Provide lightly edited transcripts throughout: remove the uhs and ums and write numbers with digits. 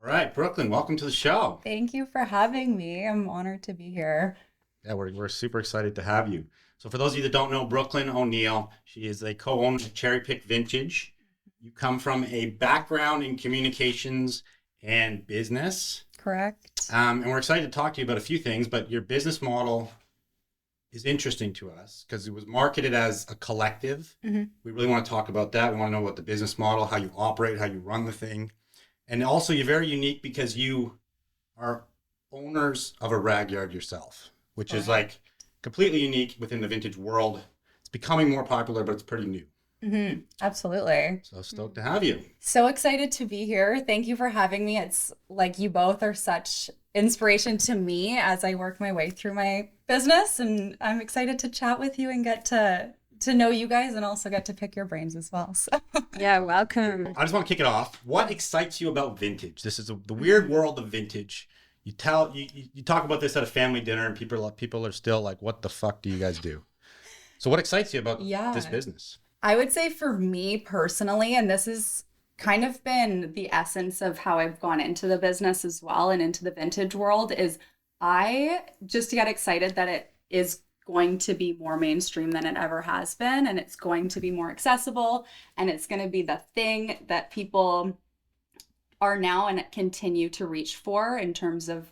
All right, Brooklyn, welcome to the show. Thank you for having me. I'm honored to be here. Yeah, we're super excited to have you. So for those of you that don't know Brooklyn Oneil, she is a co-owner of Cherry Pick Vintage. You come from a background in communications and business. Correct. And we're excited to talk to you about a few things, but your business model is interesting to us because it was marketed as a collective. We really want to talk about that. We want to know about the business model, how you operate, how you run the thing. And also you're very unique because you are owners of a rag yard yourself, which is like completely unique within the vintage world. It's becoming more popular, but it's pretty new. Absolutely. So stoked to have you. So excited to be here. Thank you for having me. It's like you both are such inspiration to me as I work my way through my business, and I'm excited to chat with you and get to know you guys and also get to pick your brains as well. So Yeah, welcome. I just want to kick it off. What excites you about vintage? This is the weird world of vintage. You talk about this at a family dinner, and people are still like, "What the fuck do you guys do?" So, what excites you about this business? I would say for me personally, and this has kind of been the essence of how I've gone into the business as well and into the vintage world, is I just get excited that it is going to be more mainstream than it ever has been, and it's going to be more accessible, and it's going to be the thing that people are now and continue to reach for in terms of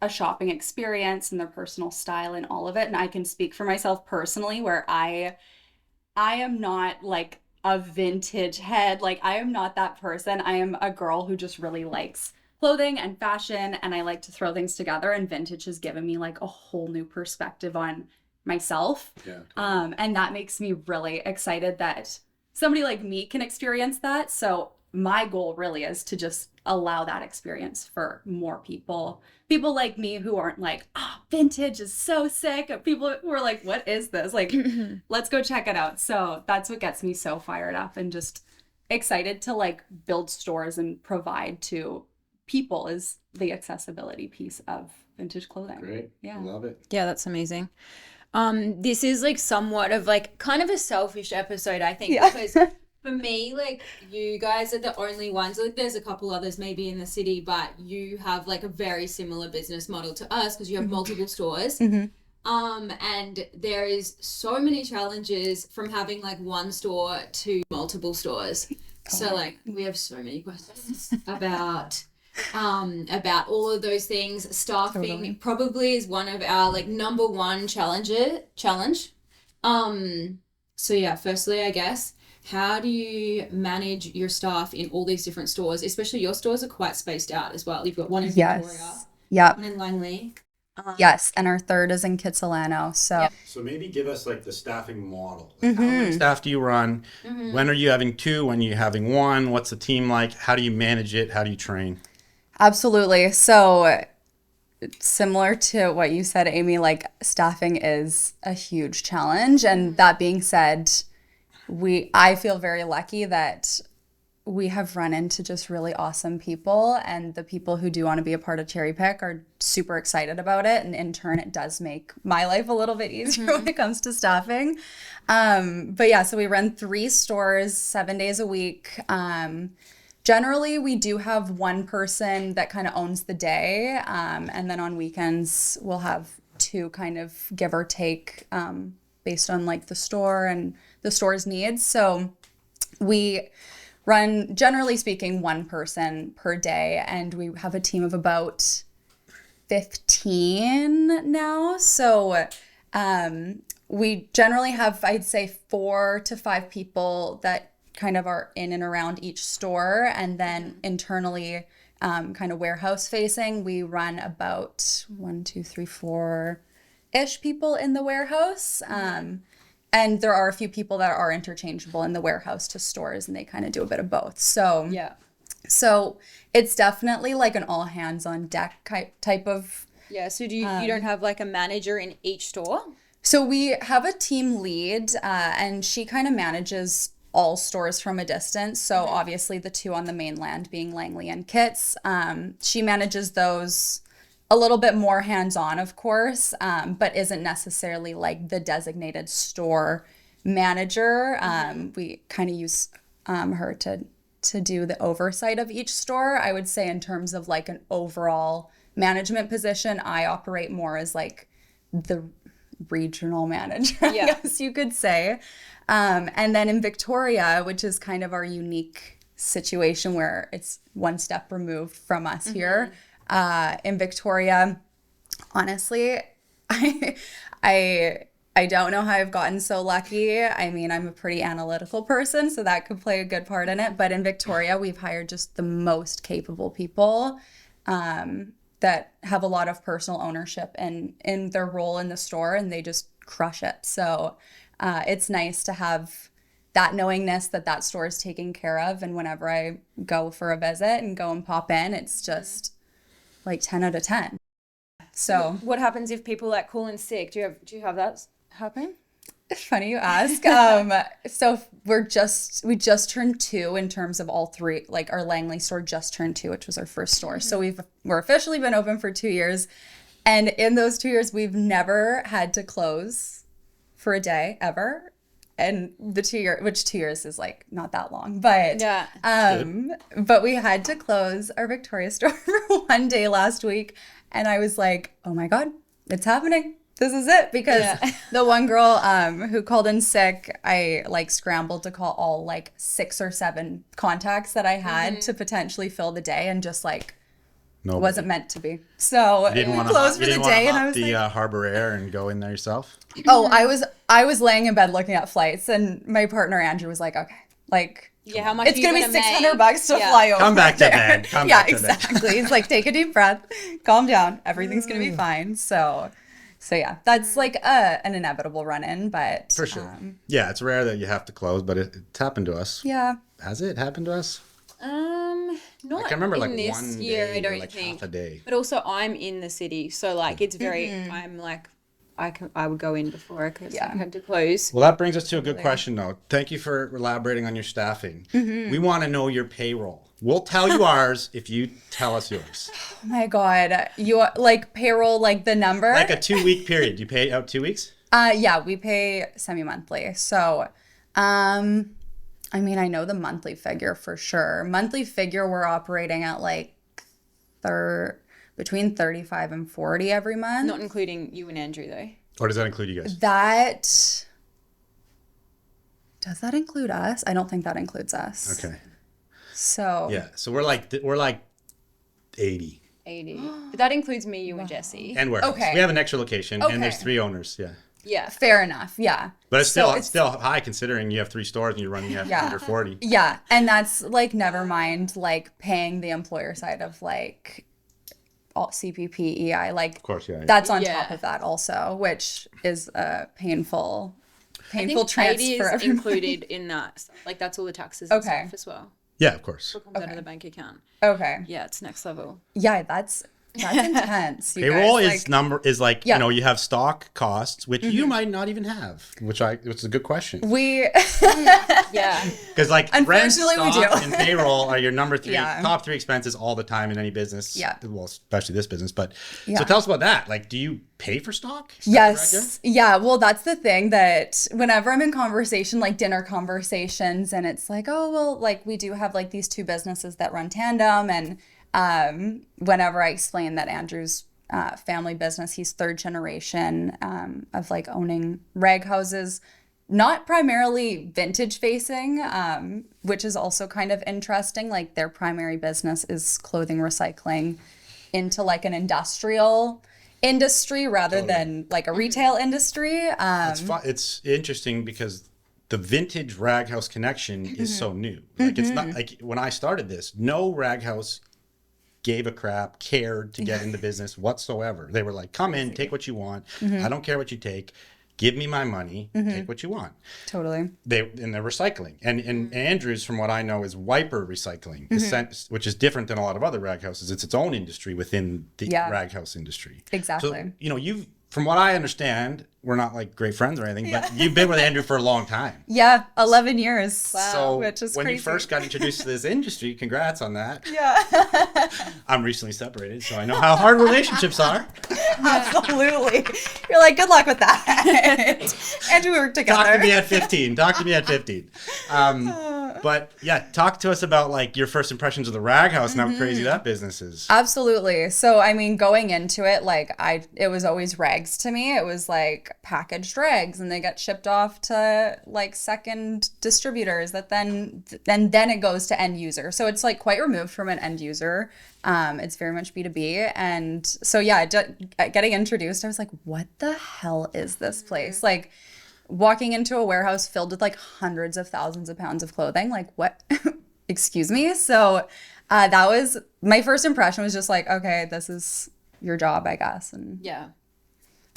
a shopping experience and their personal style and all of it. And I can speak for myself personally, where I am not like a vintage head. Like, I am not that person. I am a girl who just really likes clothing and fashion, and I like to throw things together, and vintage has given me like a whole new perspective on myself. Yeah. And that makes me really excited that somebody like me can experience that. So my goal really is to just allow that experience for more people like me who aren't like, vintage is so sick. People who are like, what is this? Like, let's go check it out. So that's what gets me so fired up and just excited to like build stores and provide to people is the accessibility piece of vintage clothing. Great. Yeah. Love it. Yeah, that's amazing. This is like somewhat of like kind of a selfish episode, I think, because for me, like, you guys are the only ones, like there's a couple others maybe in the city, but you have like a very similar business model to us because you have multiple stores. And there is so many challenges from having like one store to multiple stores. So like we have so many questions about all of those things. Staffing probably is one of our like number one challenge. So yeah, firstly, I guess, how do you manage your staff in all these different stores? Especially your stores are quite spaced out as well. You've got one in Victoria, one in Langley. Yes, and our third is in Kitsilano. So So maybe give us like the staffing model. Like, how many staff do you run? When are you having two? When are you having one? What's the team like? How do you manage it? How do you train? absolutely. So similar to what you said, Amy, like staffing is a huge challenge. And that being said, I feel very lucky that we have run into just really awesome people, and the people who do want to be a part of Cherry Pick are super excited about it. And in turn, it does make my life a little bit easier when it comes to staffing. But yeah, so we run 3 stores 7 days a week. Generally, we do have one person that kind of owns the day. And then on weekends, we'll have 2 kind of give or take based on like the store and the store's needs. So we run, generally speaking, one person per day, and we have a team of about 15 now. So we generally have, I'd say, 4 to 5 people that kind of are in and around each store, and then internally kind of warehouse facing, we run about 1, 2, 3, 4-ish people in the warehouse. And there are a few people that are interchangeable in the warehouse to stores, and they kind of do a bit of both. So so it's definitely like an all hands on deck type of. Yeah, so do you don't have like a manager in each store? So we have a team lead, and she kind of manages all stores from a distance. So obviously the 2 on the mainland being Langley and Kits. She manages those a little bit more hands-on, of course, but isn't necessarily like the designated store manager. We kind of use her to to do the oversight of each store. I would say in terms of like an overall management position, I operate more as like the regional manager, I guess you could say. And then in Victoria, which is kind of our unique situation where it's one step removed from us here, in Victoria, honestly, I don't know how I've gotten so lucky. I mean, I'm a pretty analytical person, so that could play a good part in it. But in Victoria, we've hired just the most capable people that have a lot of personal ownership in their role in the store, and they just crush it. So it's nice to have that knowingness that store is taken care of. And whenever I go for a visit and go and pop in, it's just like 10 out of 10. So what happens if people like call in sick? Do you have that happen? Funny you ask. So we just turned 2 in terms of all 3. Like our Langley store just turned 2, which was our first store. So we're officially been open for 2 years, and in those 2 years we've never had to close for a day ever. And the 2 year, which 2 years is like not that long, but but we had to close our Victoria store for 1 day last week, and I was like, oh my God, it's happening. This is it. Because the one girl who called in sick, I like scrambled to call all like 6 or 7 contacts that I had to potentially fill the day, and just like wasn't meant to be. So you didn't want to close for the day, and I was the like, Harbor Air and go in there yourself. Oh, I was laying in bed looking at flights, and my partner Andrew was like, okay, like, how much it's gonna be $600 to fly over. Come back to bed. Exactly. He's like, take a deep breath, calm down, everything's gonna be fine. So yeah, that's like an inevitable run-in, but for sure. Yeah, it's rare that you have to close, but it's happened to us. Yeah. Has it happened to us? Not I can remember in like this 1 year, day, I don't like think. half a day. But also, I'm in the city, so like it's very. I'm like, I would go in before I had to close. Well, that brings us to a good question, though. Thank you for elaborating on your staffing. We want to know your payroll. We'll tell you ours if you tell us yours. Oh my God, you like payroll, like the number? Like a 2-week period. You pay out 2 weeks? Yeah, we pay semi-monthly. So, I mean, I know the monthly figure for sure. Monthly figure, we're operating at like between 35 and 40 every month. Not including you and Andrew, though. Or does that include you guys? Does that include us? I don't think that includes us. Okay. So. Yeah, so we're like 80. 80. But that includes me, you, and Jesse. And warehouse. Okay. We have an extra location, and there's Okay. 3 owners. Yeah. Yeah. Fair enough. Yeah. But it's still high considering you have 3 stores and you're running at under 40. Yeah. And that's like, never mind like paying the employer side of like all CPP, EI, like, Of course, yeah. that's on top of that also, which is a painful transfer. 80 is included in that. Like that's all the taxes and stuff as well. Yeah, of course. What comes out of the bank account. Okay. Yeah, it's next level. Yeah, that's intense. Payroll guys, is like you know, you have stock costs, which you might not even have, which is a good question. We Yeah. Because like rent, Unfortunately, we stock, do. and payroll are your number 3 Yeah. top 3 expenses all the time in any business. Yeah. Well, especially this business. But Yeah. so tell us about that. Like, do you pay for stock? Is that correct, Yes. Yeah. Well, that's the thing that whenever I'm in conversation, like dinner conversations, and it's like, oh, well, like we do have like these 2 businesses that run tandem. And whenever I explain that Andrew's family business, he's 3rd generation of like owning rag houses, not primarily vintage facing, which is also kind of interesting. Like their primary business is clothing recycling into like an industrial industry rather than like a retail industry. It's interesting because the vintage rag house connection is so new. Like it's not like when I started this, no rag house gave a crap, cared to get into business whatsoever. They were like, come in, take what you want. I don't care what you take. Give me my money, take what you want. Totally. They're recycling. And Andrews, from what I know, is wiper recycling, which is different than a lot of other rag houses. It's its own industry within the rag house industry. Exactly. So, you know, from what I understand, we're not like great friends or anything, but you've been with Andrew for a long time. Yeah, 11 years. Wow. So which is when crazy. you first got introduced to this industry, congrats on that. Yeah. I'm recently separated, so I know how hard relationships are. Absolutely. You're like, good luck with that. And we work together. Talk to me at 15. But yeah, talk to us about like your first impressions of the Rag House and how crazy that business is. Absolutely. So, I mean, going into it, like it was always rags to me. It was like packaged rags and they get shipped off to like second distributors that then it goes to end user. So it's like quite removed from an end user. It's very much B2B. And so, yeah, getting introduced, I was like, what the hell is this place? Like, walking into a warehouse filled with like hundreds of thousands of pounds of clothing, like what? Excuse me. So that was my first impression, was just like, okay, this is your job, I guess. And Yeah.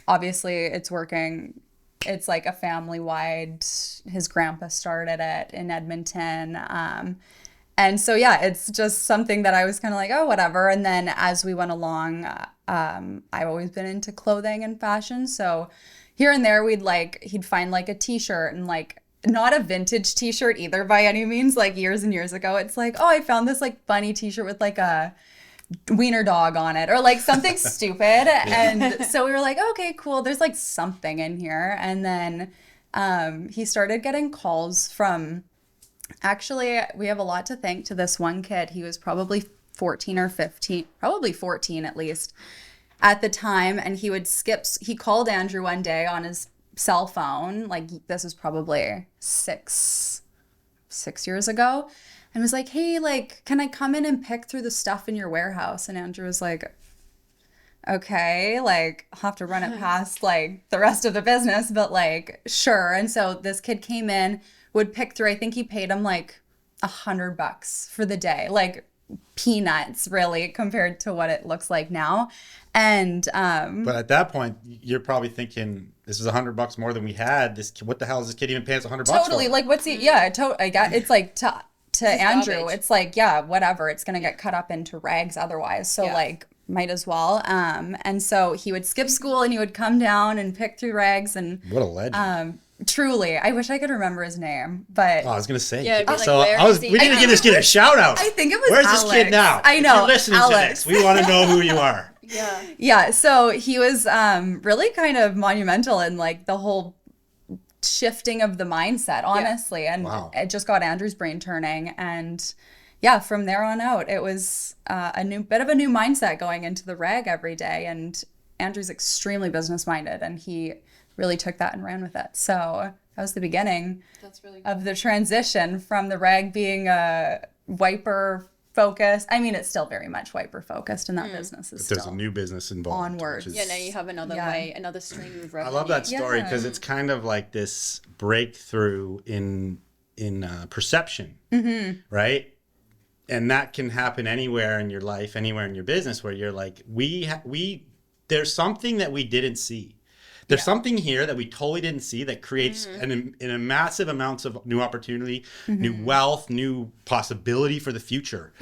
obviously it's working. It's like a family wide, his grandpa started it in Edmonton. And so, yeah, it's just something that I was kind of like, oh, whatever. And then as we went along, I've always been into clothing and fashion. So here and there, he'd find like a t-shirt, and like not a vintage t-shirt either by any means, like years and years ago. It's like, oh, I found this like bunny t-shirt with like a wiener dog on it, or like something stupid. And so we were like, okay, cool. There's like something in here. And then he started getting calls from, actually, we have a lot to thank to this one kid. He was probably 14 or 15, probably 14 at least at the time. And he called Andrew one day on his cell phone. Like, this was probably six years ago. And was like, hey, like, can I come in and pick through the stuff in your warehouse? And Andrew was like, okay, like, I'll have to run it past like the rest of the business, but like, sure. And so this kid came in, would pick through, I think he paid him like $100 for the day, like peanuts really compared to what it looks like now. And but at that point, you're probably thinking, this is $100 more than we had. This, what the hell is this kid even paying us $100 totally for? like, what's he? Yeah, I got it's like to Andrew, garbage. it's like, yeah, whatever, it's gonna get cut up into rags otherwise. So like, might as well. And so he would skip school and he would come down and pick through rags. And What a legend. truly, I wish I could remember his name, but Oh, I was gonna say. Yeah, it'd be like, so where we is he? need to give this kid a shout out. I think it was Where's Alex. this kid now? I know, If you're listening Alex. to this, we want to know who you are. yeah, so he was really kind of monumental in like the whole shifting of the mindset, honestly. And Wow. it just got Andrew's brain turning. And yeah, from there on out, it was a bit of a new mindset going into the rag every day. And Andrew's extremely business minded, and he really took that and ran with it. So that was the beginning of the transition from the rag being a wiper focused. I mean, it's still very much wiper focused, and that business is There's still a new business involved. onwards. which is- Yeah, now you have another way, another stream of revenue. I love that story Yeah. because it's kind of like this breakthrough in perception, right? And that can happen anywhere in your life, anywhere in your business, where you're like, there's something that we didn't see. There's something here that we totally didn't see that creates an a massive amounts of new opportunity, new wealth, new possibility for the future,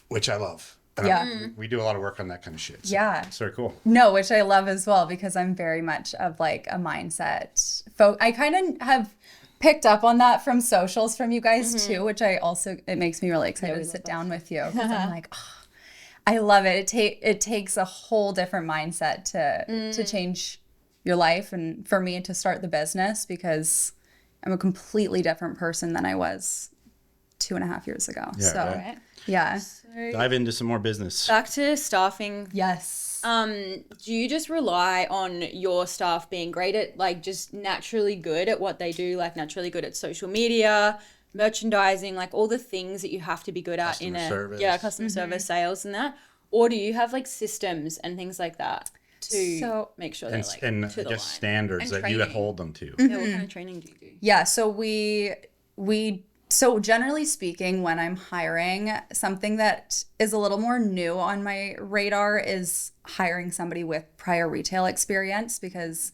which I love. And we do a lot of work on that kind of shit. So Yeah. it's very cool. No, which I love as well, because I'm very much of like a mindset. I kind of have picked up on that from socials from you guys too, which it makes me really excited to sit down with you, because I'm like, oh, I love it. It takes a whole different mindset to change your life, and for me to start the business, because I'm a completely different person than I was 2.5 years ago. Yeah, so right. yeah. Dive into some more business. Back to staffing. Yes. Do you just rely on your staff being great at, like, just naturally good at what they do, like naturally good at social media, merchandising, like all the things that you have to be good at Customer service. customer service, sales and that? Or do you have like systems and things like that to make sure they're like and to the just line? standards And that you training. hold them to. Yeah, what kind of training do you do? Yeah, so so generally speaking, when I'm hiring, something that is a little more new on my radar is hiring somebody with prior retail experience, because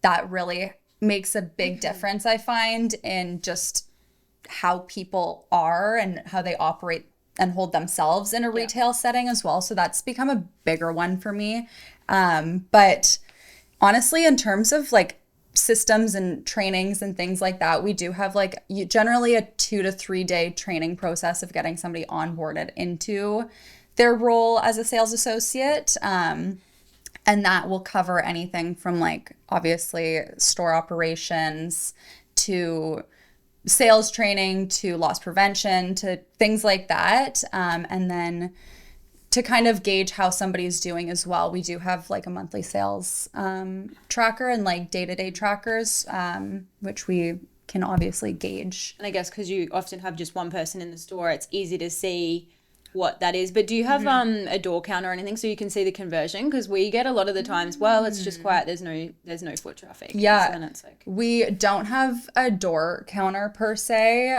that really makes a big difference, I find, in just how people are and how they operate and hold themselves in a retail setting as well. So that's become a bigger one for me. But honestly, in terms of like systems and trainings and things like that, we do have like generally a 2 to 3 day training process of getting somebody onboarded into their role as a sales associate. And that will cover anything from like obviously store operations to sales training to loss prevention to things like that. And then to kind of gauge how somebody's doing as well, we do have like a monthly sales tracker and like day-to-day trackers, which we can obviously gauge. And I guess because you often have just one person in the store, it's easy to see what that is. But do you have a door count or anything so you can see the conversion? Because we get a lot of the times, well, it's just quiet. There's no foot traffic. Yeah. So then it's like, we don't have a door counter per se.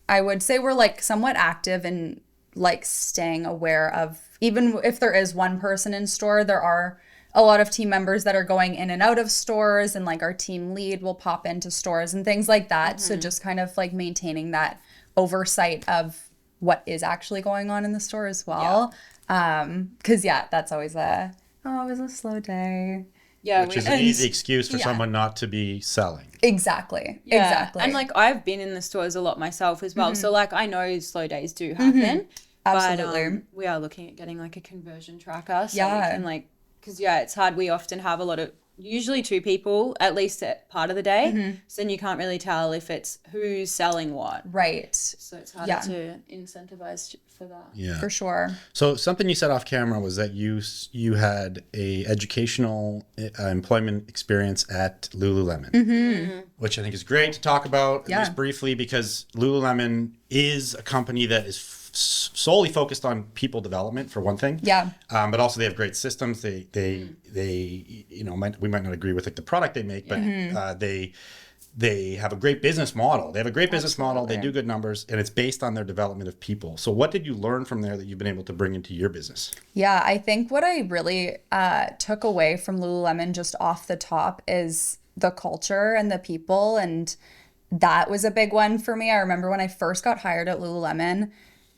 I would say we're like somewhat active in like staying aware of, even if there is one person in store, there are a lot of team members that are going in and out of stores, and like our team lead will pop into stores and things like that. So just kind of like maintaining that oversight of what is actually going on in the store as well. Because that's always it was a slow day. yeah, Which is an easy excuse for someone not to be selling. Exactly. Yeah. Exactly. And like I've been in the stores a lot myself as well. So like I know slow days do happen. Absolutely. But we are looking at getting like a conversion tracker. So Yeah. we can like, because it's hard. We often have a lot of, usually two people at least at part of the day. So then you can't really tell if it's who's selling what. Right. So it's harder to incentivize for that. Yeah. For sure. So something you said off camera was that you had a educational employment experience at Lululemon, which I think is great to talk about at least briefly, because Lululemon is a company that is solely focused on people development for one thing. Yeah. But also they have great systems. They we might not agree with like the product they make, but they have a great business model. They have a great business model. They do good numbers, and it's based on their development of people. So what did you learn from there that you've been able to bring into your business? Yeah, I think what I really took away from Lululemon just off the top is the culture and the people. And that was a big one for me. I remember when I first got hired at Lululemon,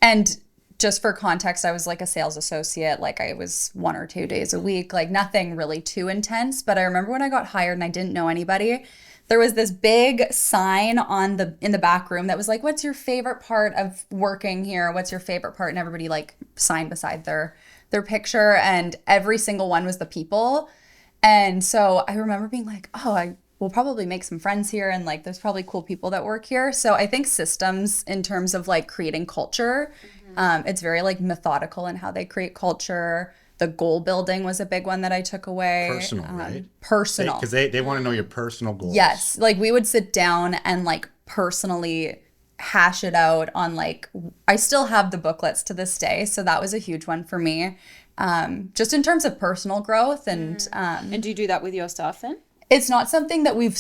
and just for context, I was like a sales associate. Like I was 1 or 2 days a week, like nothing really too intense. But I remember when I got hired and I didn't know anybody, there was this big sign in the back room that was like, what's your favorite part of working here? What's your favorite part? And everybody like signed beside their picture, and every single one was the people. And so I remember being like, oh, we'll probably make some friends here, and like there's probably cool people that work here. So I think systems in terms of like creating culture, it's very like methodical in how they create culture. The goal building was a big one that I took away. Personal, right? Personal. Because they want to know your personal goals. Yes. Like we would sit down and like personally hash it out on like, I still have the booklets to this day. So that was a huge one for me. Just in terms of personal growth and do you do that with your staff then? It's not something that we've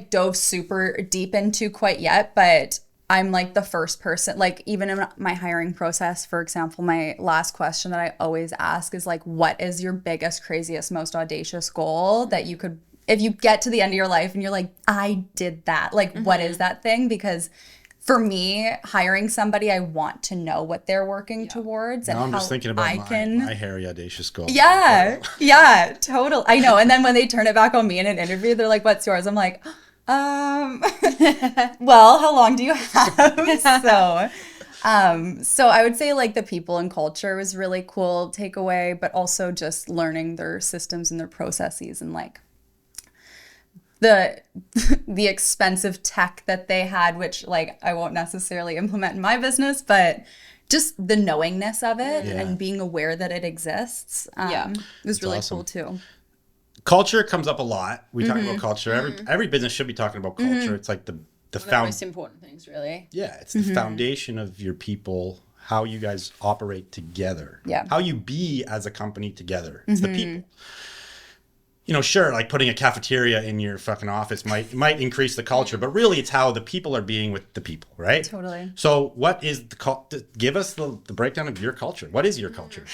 dove super deep into quite yet, but I'm like the first person, like even in my hiring process, for example, my last question that I always ask is like, what is your biggest, craziest, most audacious goal that you could, if you get to the end of your life and you're like, I did that, like, what is that thing? Because for me, hiring somebody, I want to know what they're working towards and now I'm how just thinking about I can. my hairy, audacious goal. Yeah, yeah, totally. I know. And then when they turn it back on me in an interview, they're like, what's yours? I'm like, well, how long do you have? So I would say like the people and culture was really cool takeaway, but also just learning their systems and their processes and like the expensive tech that they had, which like I won't necessarily implement in my business, but just the knowingness of it and being aware that it exists was really awesome. cool too. Culture comes up a lot. We talk about culture. Every business should be talking about culture. It's like the most important things, really. Yeah, it's the foundation of your people, how you guys operate together. Yeah. How you be as a company together. It's the people. You know, sure, like putting a cafeteria in your fucking office might increase the culture, but really it's how the people are being with the people, right? Totally. So what is give us the breakdown of your culture. What is your culture?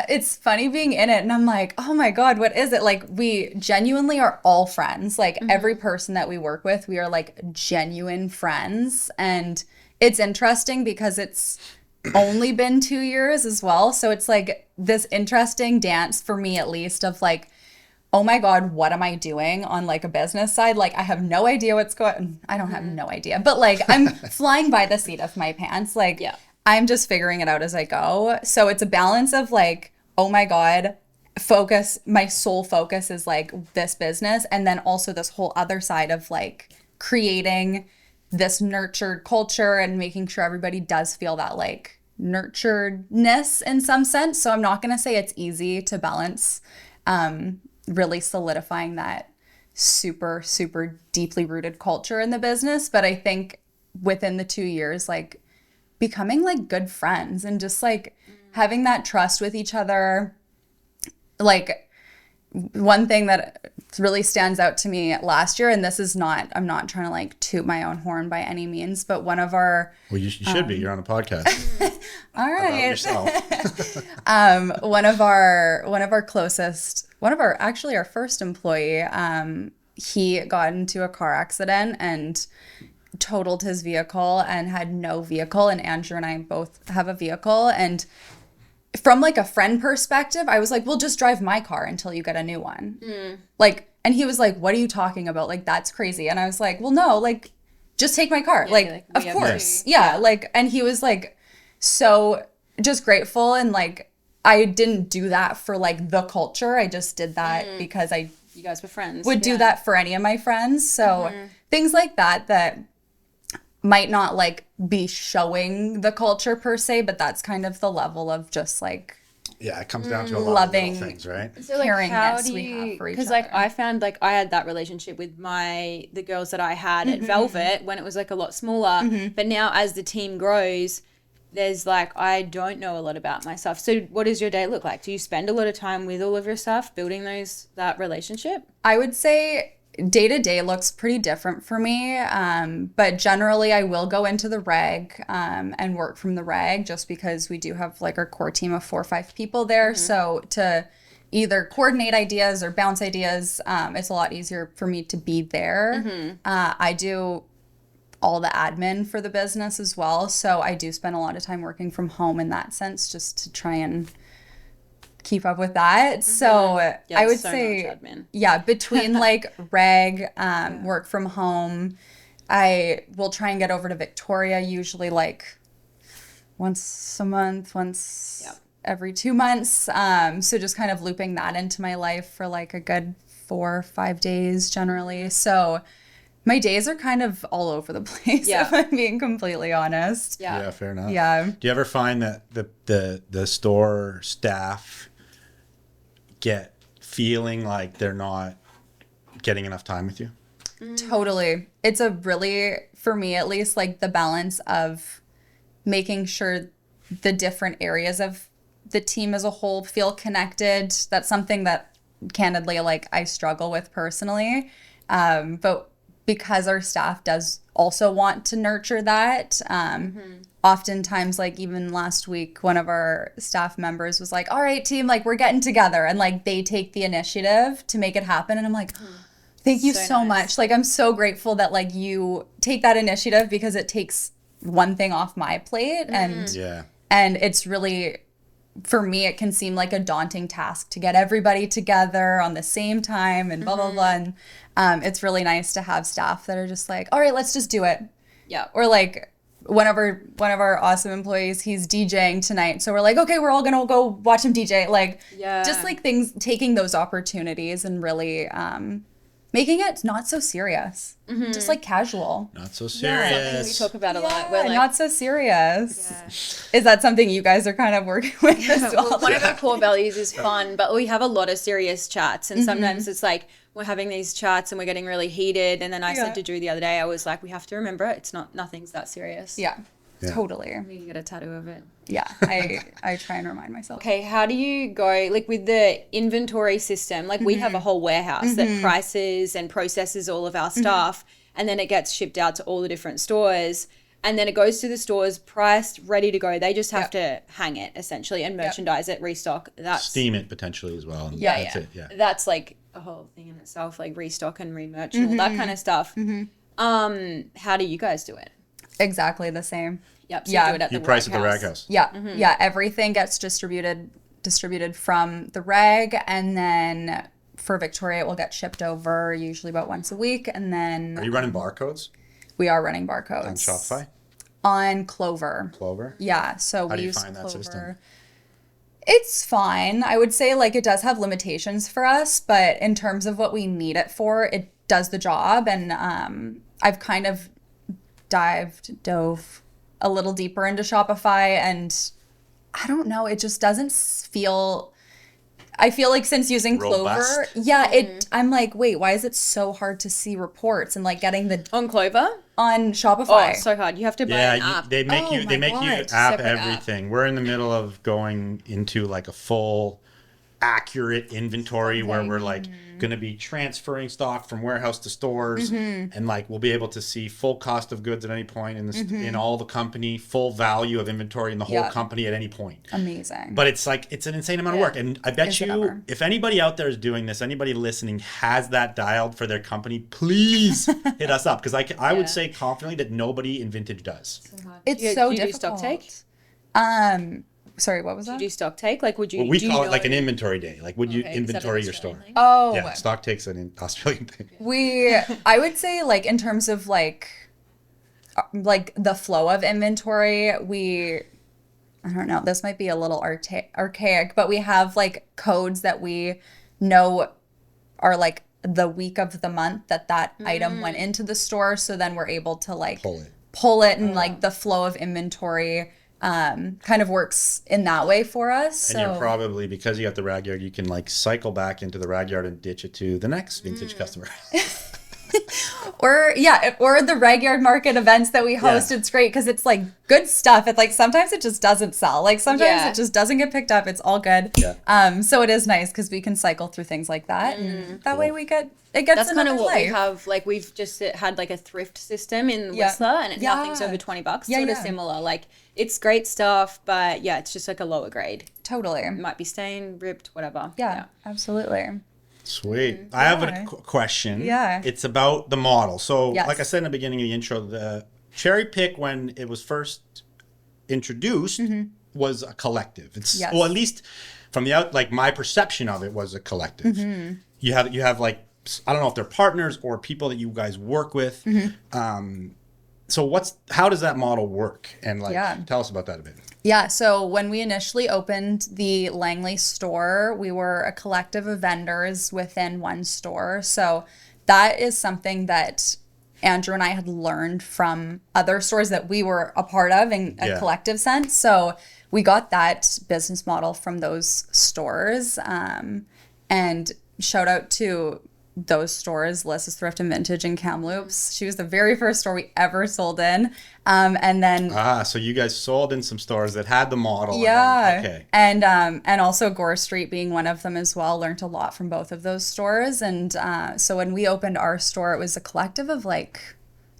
It's funny being in it and I'm like, oh my God, what is it? Like we genuinely are all friends. Like every person that we work with, we are like genuine friends. And it's interesting because it's only been 2 years as well. So it's like this interesting dance for me, at least, of like, oh my God, what am I doing on like a business side? Like I have no idea what's going. I don't have no idea, but like I'm flying by the seat of my pants. Like I'm just figuring it out as I go. So it's a balance of like, oh my God, focus. My sole focus is like this business. And then also this whole other side of like creating this nurtured culture and making sure everybody does feel that like nurturedness in some sense. So I'm not going to say it's easy to balance really solidifying that super, super deeply rooted culture in the business. But I think within the 2 years, like becoming like good friends and just like having that trust with each other. Like one thing that really stands out to me last year, and this is not, I'm not trying to like toot my own horn by any means, but one of our, Well, you should be. You're on a podcast. all About right, yourself. actually our first employee, he got into a car accident and totaled his vehicle and had no vehicle. And Andrew and I both have a vehicle. And from like a friend perspective, I was like, well, just drive my car until you get a new one. Like, and he was like, what are you talking about? Like, that's crazy. And I was like, well, no, like, just take my car. Yeah, like, of we have course. to. Yeah. Like, and he was like, so just grateful. And like, I didn't do that for like the culture. I just did that because I You guys were friends. would do that for any of my friends. So things like that might not like be showing the culture per se, but that's kind of the level of just like Yeah, it comes down to a lot loving of little things, right? So like, caringness how do we you? have for each Because other. like I found like I had that relationship with the girls that I had at Velvet when it was like a lot smaller. But now as the team grows, there's like I don't know a lot about myself. So what does your day look like? Do you spend a lot of time with all of your stuff building that relationship? I would say day to day looks pretty different for me. But generally I will go into the reg and work from the reg just because we do have like our core team of 4 or 5 people there. So to either coordinate ideas or bounce ideas, it's a lot easier for me to be there. I do all the admin for the business as well. So I do spend a lot of time working from home in that sense just to try and keep up with that. So Yeah, I would so say, much admin. yeah, between like reg, work from home, I will try and get over to Victoria usually like once a month, every 2 months. So just kind of looping that into my life for like a good 4 or 5 days generally. So my days are kind of all over the place, if I'm being completely honest. Yeah, fair enough. Yeah. Do you ever find that the store staff get feeling like they're not getting enough time with you? Totally. It's a really, for me at least, like the balance of making sure the different areas of the team as a whole feel connected. That's something that candidly, like I struggle with personally. But because our staff does also want to nurture that, oftentimes, like even last week, one of our staff members was like, all right, team, like we're getting together, and like they take the initiative to make it happen. And I'm like, thank you so nice. much. Like, I'm so grateful that like you take that initiative because it takes one thing off my plate. And it's really, for me, it can seem like a daunting task to get everybody together on the same time and blah, blah, blah. And it's really nice to have staff that are just like, all right, let's just do it. Yeah. Or like one of our awesome employees, he's DJing tonight. So we're like, okay, we're all going to go watch him DJ. Like, just like things, taking those opportunities and really making it not so serious, just like casual. Not so Something serious. we talk about a lot. Yeah, We're like, not so serious. Is that something you guys are kind of working with as well? well, one of our core values is fun, but we have a lot of serious chats, and sometimes it's like we're having these chats and we're getting really heated. And then I said to Drew the other day, I was like, we have to remember it's nothing's that serious. Yeah, totally. We can get a tattoo of it. Yeah, I try and remind myself. Okay, how do you go, like with the inventory system, like we have a whole warehouse that prices and processes all of our stuff, and then it gets shipped out to all the different stores, and then it goes to the stores priced, ready to go. They just have to hang it essentially and merchandise it, restock. That's Steam it potentially as well. And Yeah, that's it. Yeah. That's like a whole thing in itself, like restock and remerch and all that kind of stuff. How do you guys do it? Exactly the same. Yep. So Yeah. you do it at You the price at the warehouse. rag house. Yeah, yeah. Everything gets distributed from the reg, and then for Victoria, it will get shipped over usually about once a week, and then Are you running barcodes we are running barcodes on Shopify? on Clover. Clover? Yeah, so How we do you use find that Clover. system? It's fine. I would say like it does have limitations for us, but in terms of what we need it for, it does the job. And I've kind of dove a little deeper into Shopify, and I don't know, it just doesn't feel, I feel like since using Clover, I'm like, wait, why is it so hard to see reports and like getting the On Clover? on Oh, Shopify? it's so hard. You have to buy an app. They make you app Separate everything. We're in the middle of going into like a full accurate inventory where we're like going to be transferring stock from warehouse to stores, and like we'll be able to see full cost of goods at any point in in all the company, full value of inventory in the whole company at any point. Amazing. But it's like, it's an insane amount of work, and I bet you if anybody out there is doing this, anybody listening has that dialed for their company, please hit us up, because I would say confidently that nobody in vintage does. It's Do so you do difficult. stock take? Sorry, what was that? Do you do stock take? Like, would you? Well, we do you call it know- like an inventory day. Like, would you Okay, is that an inventory your Australian store? thing? Oh, Yeah, stock takes an Australian thing. I would say like in terms of like the flow of inventory, I don't know, this might be a little archaic, but we have like codes that we know are like the week of the month that item went into the store. So then we're able to like pull it and like the flow of inventory kind of works in that way for us. And you're probably, because you got the rag yard, you can like cycle back into the rag yard and ditch it to the next vintage customer. Or the reg yard market events that we host. It's great because it's like good stuff. It's like sometimes it just doesn't sell. Like sometimes it just doesn't get picked up. It's all good. Yeah. So it is nice because we can cycle through things like that, and that way it gets. That's kind of what life. we have. Like, we've just had like a thrift system in Whistler, and nothing's over $20. Sort of similar. Like, it's great stuff, but yeah, it's just like a lower grade. Totally. It might be stained, ripped, whatever. Yeah. Absolutely. Sweet. I have a question. Yeah. It's about the model. So, like I said in the beginning of the intro, the Cherry Pick, when it was first introduced, was a collective. It's well, at least from the like my perception of it was a collective. You have like, I don't know if they're partners or people that you guys work with. So how does that model work? And like, tell us about that a bit. Yeah, so when we initially opened the Langley store, we were a collective of vendors within one store. So that is something that Andrew and I had learned from other stores that we were a part of in a collective sense. So we got that business model from those stores. And shout out to those stores, Lissa's Thrift and Vintage in Kamloops. She was the very first store we ever sold in. And then so you guys sold in some stores that had the model. Yeah. And also Gore Street being one of them as well. Learned a lot from both of those stores. And so when we opened our store, it was a collective of like,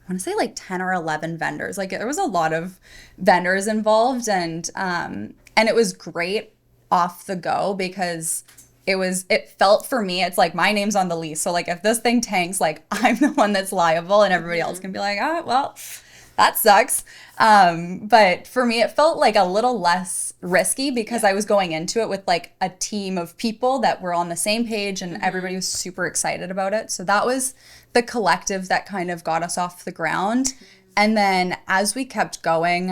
I want to say like 10 or 11 vendors. Like there was a lot of vendors involved, and it was great off the go because it felt for me, it's like my name's on the lease. So like if this thing tanks, like I'm the one that's liable, and everybody else can be like, oh, well, that sucks. But for me, it felt like a little less risky because I was going into it with like a team of people that were on the same page, and everybody was super excited about it. So that was the collective that kind of got us off the ground. And then as we kept going,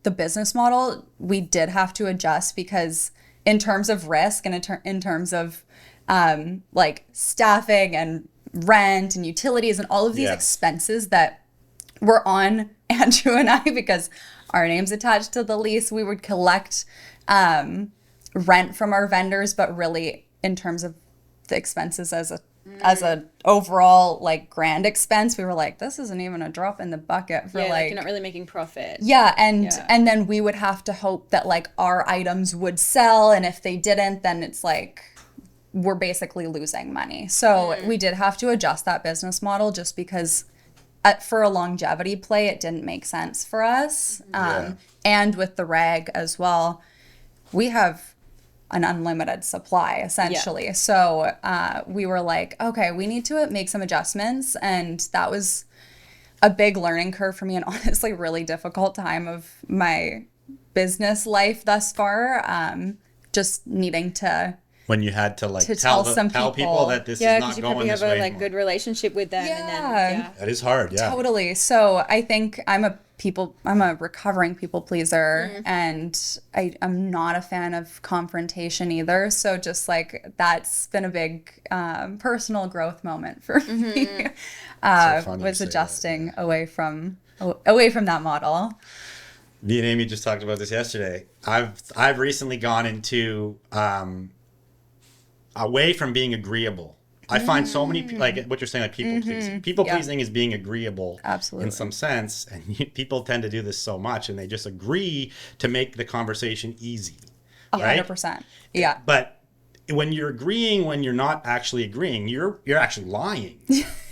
the business model, we did have to adjust because in terms of risk and in terms of like staffing and rent and utilities and all of these expenses that were on Andrew and I, because our name's attached to the lease, we would collect rent from our vendors, but really in terms of the expenses as a overall like grand expense, we were like, this isn't even a drop in the bucket for like you're not really making profit. And then we would have to hope that like our items would sell, and if they didn't, then it's like we're basically losing money. So we did have to adjust that business model just because for a longevity play, it didn't make sense for us. And with the rag as well, we have an unlimited supply essentially. So we were like, okay, we need to make some adjustments. And that was a big learning curve for me, and honestly really difficult time of my business life thus far. Just needing to when you had to like To tell tell some people people. that this Yeah, is because not you going probably this have way a like anymore. good relationship with them, and then Yeah. That is hard. Yeah. Totally. So I think I'm a recovering people pleaser, and I'm not a fan of confrontation either. So just like that's been a big personal growth moment for me. So funny you Was say that, adjusting away from that model. Me and Amy just talked about this yesterday. I've recently gone into away from being agreeable. I find so many like what you're saying, like people pleasing. People pleasing is being agreeable, Absolutely. in some sense, and people tend to do this so much, and they just agree to make the conversation easy. 100%. Yeah. But when you're agreeing, when you're not actually agreeing, you're actually lying.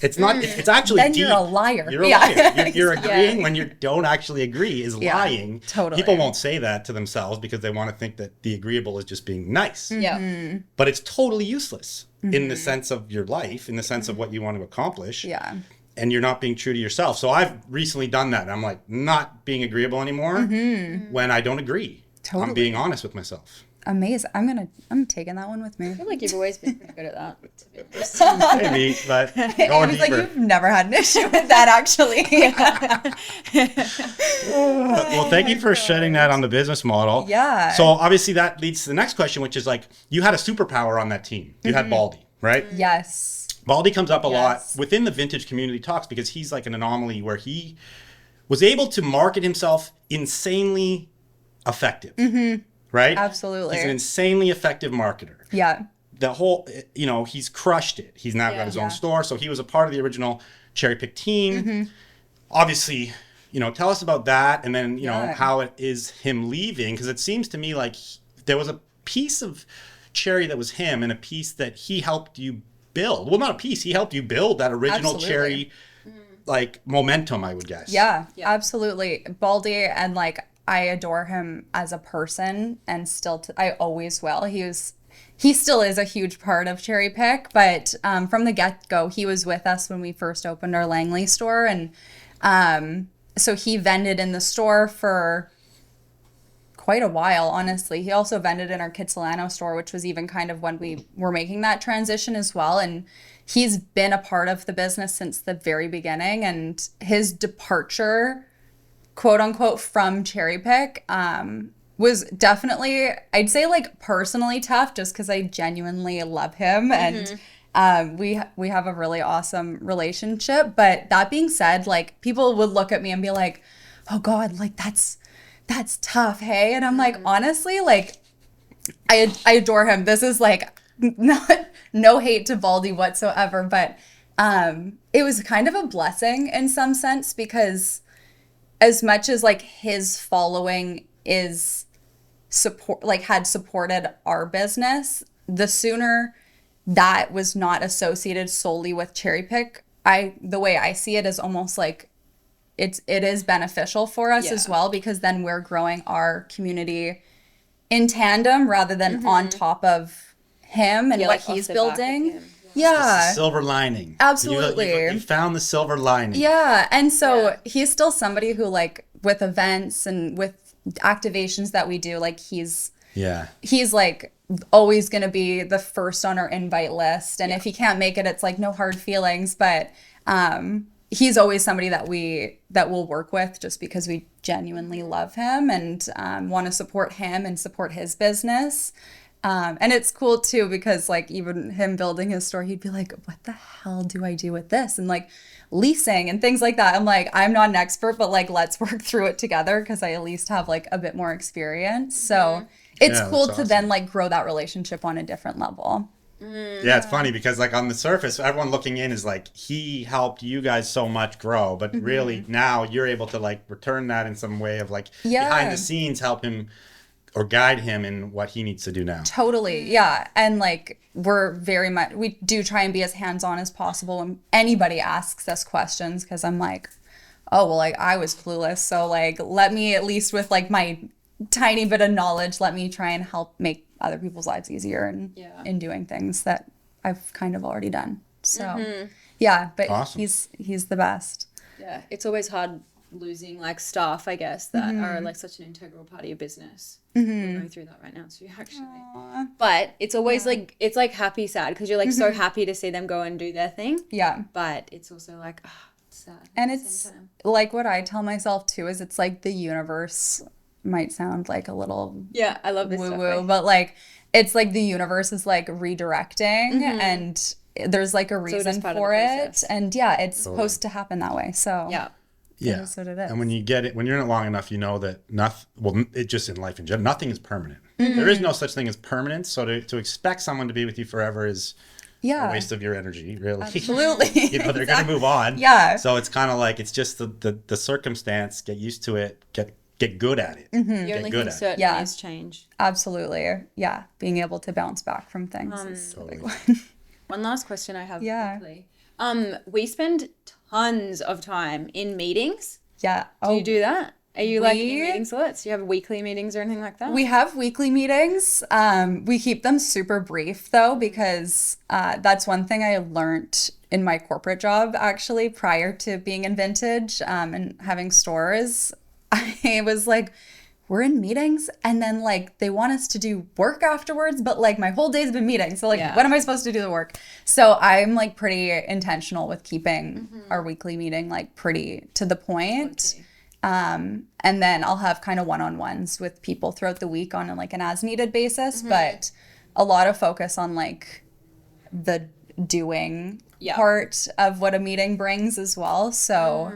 It's not. It's actually Then deep. you're a liar. You're a Yeah. liar. You're agreeing when you don't actually agree is Yeah, lying. totally. People won't say that to themselves because they want to think that the agreeable is just being nice. yeah. But it's totally useless in the sense of your life, in the sense of what you want to accomplish. Yeah. And you're not being true to yourself. So I've recently done that. I'm like not being agreeable anymore when I don't agree. Totally. I'm being honest with myself. Amazing. I'm taking that one with me. I feel like you've always been pretty good at that. To be honest. Maybe, but going Amy's like, deeper. you've never had an issue with that, actually. Well, thank you for shedding that on the business model. Yeah. So obviously that leads to the next question, which is like, you had a superpower on that team. You had Baldy, right? Yes. Baldy comes up a lot Yes. within the vintage community talks because he's like an anomaly where he was able to market himself insanely effective. Right? Absolutely. He's an insanely effective marketer. Yeah. The whole, he's crushed it. He's now got his own store. So he was a part of the original Cherry Pick team. Obviously, tell us about that. And then, how it is him leaving. Because it seems to me like there was a piece of Cherry that was him and a piece that he helped you build. Well, not a piece. He helped you build that original Absolutely. Cherry, like, momentum, I would guess. Yeah, absolutely. Baldy, and like, I adore him as a person, and still, I always will. He still is a huge part of Cherry Pick, but from the get-go, he was with us when we first opened our Langley store, and so he vended in the store for quite a while, honestly. He also vended in our Kitsilano store, which was even kind of when we were making that transition as well, and he's been a part of the business since the very beginning, and his departure, quote unquote, from Cherry Pick was definitely, I'd say, like, personally tough, just because I genuinely love him, and we have a really awesome relationship. But that being said, like, people would look at me and be like, oh God, like, that's tough, hey? And I'm like, honestly, like, I adore him. This is like no hate to Baldy whatsoever, but it was kind of a blessing in some sense, because as much as like his following is had supported our business, the sooner that was not associated solely with Cherry Pick, the way I see it is almost like it is beneficial for us as well, because then we're growing our community in tandem rather than on top of him and what like he's off the back of building. him. Yeah. Silver lining. Absolutely. You found the silver lining. Yeah. And so he's still somebody who, like, with events and with activations that we do, like, he's like always going to be the first on our invite list. And if he can't make it, it's like no hard feelings. But he's always somebody that we'll work with, just because we genuinely love him and want to support him and support his business. And it's cool too, because like even him building his store, he'd be like, what the hell do I do with this? And like leasing and things like that. I'm like, I'm not an expert, but like, let's work through it together, because I at least have like a bit more experience. So it's cool to then like grow that relationship on a different level. Yeah, it's funny because like on the surface, everyone looking in is like, he helped you guys so much grow, but really now you're able to like return that in some way of like behind the scenes, help him or guide him in what he needs to do now. Totally. Yeah. And like, we do try and be as hands-on as possible when anybody asks us questions, because I'm like, oh, well, like I was clueless. So like, let me, at least with like my tiny bit of knowledge, let me try and help make other people's lives easier in doing things that I've kind of already done. So yeah, but awesome. he's the best. Yeah, it's always hard losing like staff, I guess, that are like such an integral part of your business. We're going through that right now too, actually. Aww. But it's always like, it's like happy sad, because you're like so happy to see them go and do their thing. Yeah. But it's also like, it's sad. And at the it's same time. like what I tell myself too is it's like the universe might sound like a little Yeah, I love this woo stuff. woo, but like it's like the universe is like redirecting and there's like a reason part of for the it. process. And yeah, it's supposed to happen that way. So Yeah. Yeah. is what it is. And when you get it, when you're in it long enough, you know that nothing, well, it just in life in general, nothing is permanent. There is no such thing as permanence. So to expect someone to be with you forever is a waste of your energy, really. Absolutely. You know, they're going to move on. Yeah. So it's kind of like, it's just the circumstance, get used to it, get good at it. The only thing certain Yeah. is change. Absolutely. Yeah. Being able to bounce back from things is a big one. One last question I have. Yeah. Quickly. We spend tons of time in meetings. Yeah. Do you do that? Are you like in we- meetings a lot? Do you have weekly meetings or anything like that? We have weekly meetings. We keep them super brief though, because that's one thing I learned in my corporate job actually prior to being in Vintage and having stores. I was like, we're in meetings and then like they want us to do work afterwards, but like my whole day's been meetings. So like, when am I supposed to do the work? So I'm like pretty intentional with keeping our weekly meeting like pretty to the point. And then I'll have kind of one-on-ones with people throughout the week on like an as-needed basis, but a lot of focus on like the doing part of what a meeting brings as well. So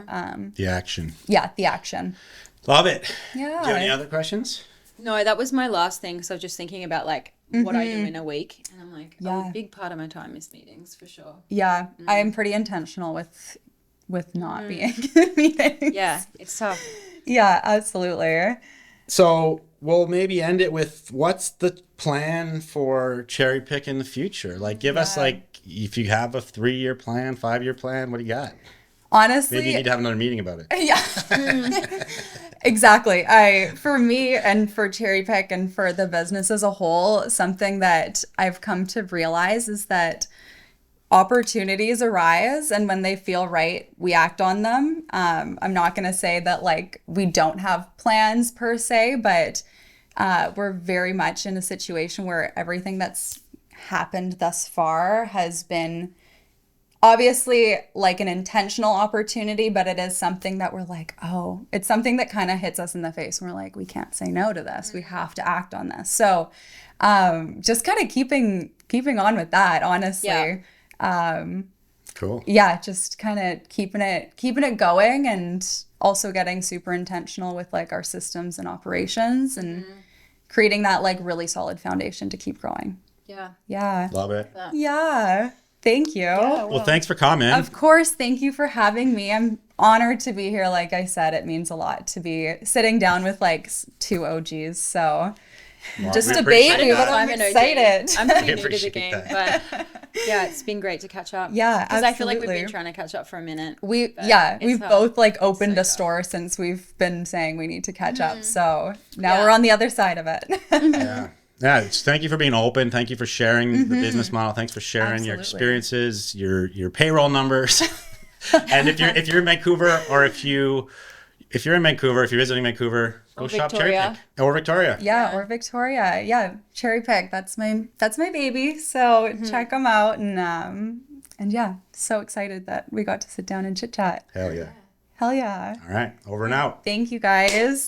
The action. yeah, the action. Love it. Yeah. Do you have any other questions? No, that was my last thing. So I was just thinking about like what I do in a week. And I'm like, a big part of my time is meetings for sure. Yeah, I am pretty intentional with not being in meetings. Yeah, it's tough. Yeah, absolutely. So we'll maybe end it with what's the plan for Cherry Pick in the future? Like, give us like, if you have a 3-year plan, 5-year plan, what do you got? Honestly, Maybe you need to have another meeting about it. yeah. Exactly. For me and for Cherry Pick and for the business as a whole, something that I've come to realize is that opportunities arise, and when they feel right, we act on them. I'm not going to say that like we don't have plans per se, but we're very much in a situation where everything that's happened thus far has been obviously like an intentional opportunity, but it is something that we're like, oh, it's something that kind of hits us in the face. And we're like, we can't say no to this. We have to act on this. So just kind of keeping on with that, honestly. Cool. Yeah, just kind of keeping it going, and also getting super intentional with like our systems and operations and creating that like really solid foundation to keep growing. Yeah. Yeah. Love it. Yeah. Thank you. Well, thanks for coming. Of course, thank you for having me. I'm honored to be here. Like I said, it means a lot to be sitting down with like 2 OGs. So just we a appreciate baby, that. but I'm an OG. excited. I'm pretty new to the appreciate game, that. but yeah, it's been great to catch up. Yeah, because I feel like we've absolutely. been trying to catch up for a minute. We've it's tough. both like opened so a store since we've been saying we need to catch up. So now Yeah. we're on the other side of it. Yeah. Yeah, thank you for being open. Thank you for sharing the business model. Thanks for sharing your Absolutely. experiences, your payroll numbers. And if you're in Vancouver, or if you're visiting Vancouver, go shop Cherry Victoria. Pick or Victoria. Yeah, or Victoria. Yeah, Cherry Pick. That's my baby. So check them out, and yeah, so excited that we got to sit down and chit chat. Hell yeah. Hell yeah. All right, over and out. Thank you guys.